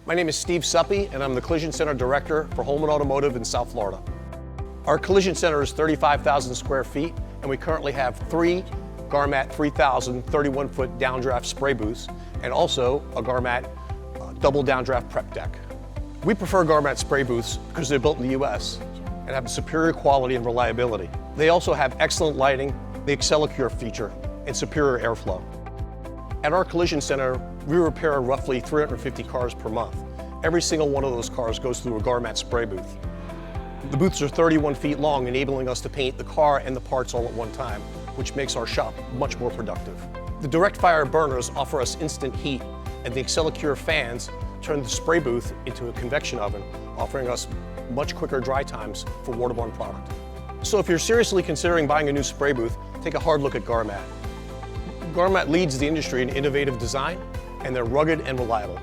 My name is Steve Suppy, and I'm the Collision Center Director for Holman Automotive in South Florida. Our Collision Center is 35,000 square feet, and we currently have 3 Garmat 3000 31-foot downdraft spray booths, and also a Garmat double downdraft prep deck. We prefer Garmat spray booths because they're built in the US and have superior quality and reliability. They also have excellent lighting, the Accel-Cure feature, and superior airflow. At our Collision Center, we repair roughly 350 cars per month. Every single one of those cars goes through a Garmat spray booth. The booths are 31 feet long, enabling us to paint the car and the parts all at one time, which makes our shop much more productive. The direct fire burners offer us instant heat, and the Accel-Cure fans turn the spray booth into a convection oven, offering us much quicker dry times for waterborne product. So if you're seriously considering buying a new spray booth, take a hard look at Garmat. Garmat leads the industry in innovative design, and they're rugged and reliable.